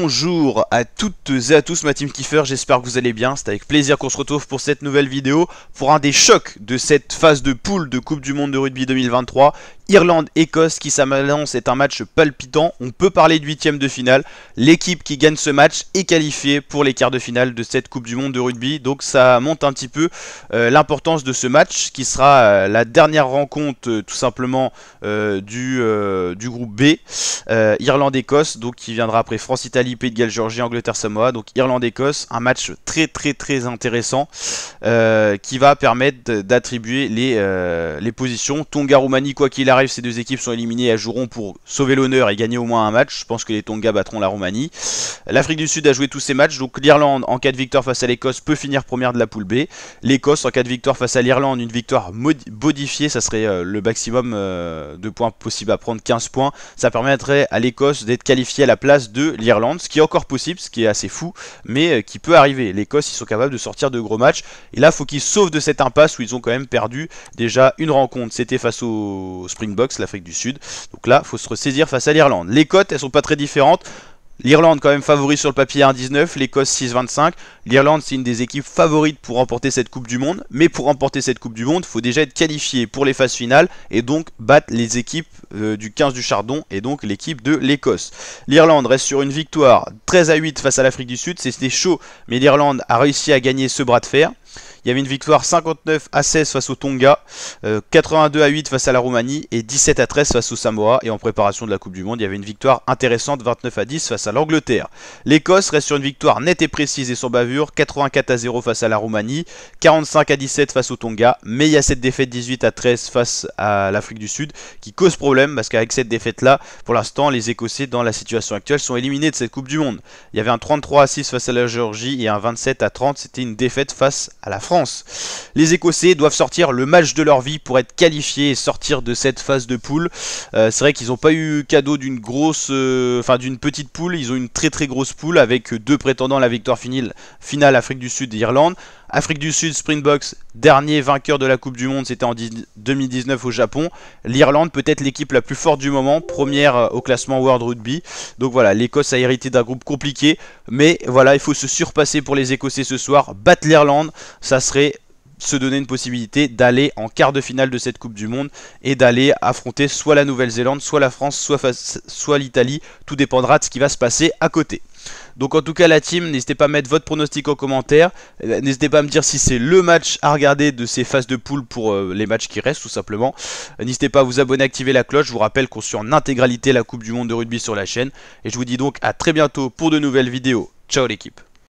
Bonjour à toutes et à tous ma team Kiefer, j'espère que vous allez bien. C'est avec plaisir qu'on se retrouve pour cette nouvelle vidéo, pour un des chocs de cette phase de poule de Coupe du Monde de rugby 2023. Irlande-Écosse qui s'annonce est un match palpitant, on peut parler de huitième de finale. L'équipe qui gagne ce match est qualifiée pour les quarts de finale de cette Coupe du Monde de rugby. Donc ça monte un petit peu l'importance de ce match qui sera la dernière rencontre tout simplement du groupe B. Irlande-Écosse, donc qui viendra après France-Italie, Pays de Galles, Géorgie, Angleterre-Samoa. Donc Irlande-Écosse, un match très intéressant qui va permettre d'attribuer les positions. Tonga-Roumanie, quoi qu'il arrive, ces deux équipes sont éliminées, elles joueront pour sauver l'honneur et gagner au moins un match. Je pense que les Tonga battront la Roumanie. L'Afrique du Sud a joué tous ses matchs, donc l'Irlande en cas de victoire face à l'Écosse peut finir première de la poule B. L'Écosse en cas de victoire face à l'Irlande, une victoire modifiée, ça serait le maximum de points possible à prendre, 15 points. Ça permettrait à l'Écosse d'être qualifiée à la place de l'Irlande, ce qui est encore possible, ce qui est assez fou, mais qui peut arriver. L'Écosse, ils sont capables de sortir de gros matchs, et là, il faut qu'ils sauvent de cette impasse où ils ont quand même perdu déjà une rencontre. C'était face au Springboks, l'Afrique du Sud. Donc là, il faut se ressaisir face à l'Irlande. Les cotes, elles sont pas très différentes. L'Irlande quand même favori sur le papier 1,19, l'Écosse 6,25. L'Irlande c'est une des équipes favorites pour remporter cette Coupe du Monde. Mais pour remporter cette Coupe du Monde, il faut déjà être qualifié pour les phases finales et donc battre les équipes du 15 du Chardon et donc l'équipe de l'Écosse. L'Irlande reste sur une victoire 13-8 face à l'Afrique du Sud. C'était chaud, mais l'Irlande a réussi à gagner ce bras de fer. Il y avait une victoire 59-16 face au Tonga, 82-8 face à la Roumanie et 17-13 face au Samoa. Et en préparation de la Coupe du Monde, il y avait une victoire intéressante 29-10 face à l'Angleterre. L'Écosse reste sur une victoire nette et précise et sans bavure, 84-0 face à la Roumanie, 45-17 face au Tonga. Mais il y a cette défaite 18-13 face à l'Afrique du Sud qui cause problème parce qu'avec cette défaite-là, pour l'instant, les Écossais dans la situation actuelle sont éliminés de cette Coupe du Monde. Il y avait un 33-6 face à la Géorgie et un 27-30, c'était une défaite face à la France. Les Écossais doivent sortir le match de leur vie pour être qualifiés et sortir de cette phase de poule. C'est vrai qu'ils n'ont pas eu cadeau d'une d'une petite poule. Ils ont une très grosse poule avec deux prétendants à la victoire finale Afrique du Sud et Irlande. Afrique du Sud, Springboks, dernier vainqueur de la Coupe du Monde, c'était en 2019 au Japon. L'Irlande, peut-être l'équipe la plus forte du moment, première au classement World Rugby. Donc voilà, l'Écosse a hérité d'un groupe compliqué. Mais voilà, il faut se surpasser pour les Écossais ce soir. Battre l'Irlande, ça serait se donner une possibilité d'aller en quart de finale de cette Coupe du Monde et d'aller affronter soit la Nouvelle-Zélande, soit la France, soit l'Italie. Tout dépendra de ce qui va se passer à côté. Donc en tout cas la team, n'hésitez pas à mettre votre pronostic en commentaire. N'hésitez pas à me dire si c'est le match à regarder de ces phases de poule pour les matchs qui restent tout simplement. N'hésitez pas à vous abonner, activer la cloche. Je vous rappelle qu'on suit en intégralité la Coupe du Monde de rugby sur la chaîne. Et je vous dis donc à très bientôt pour de nouvelles vidéos. Ciao l'équipe.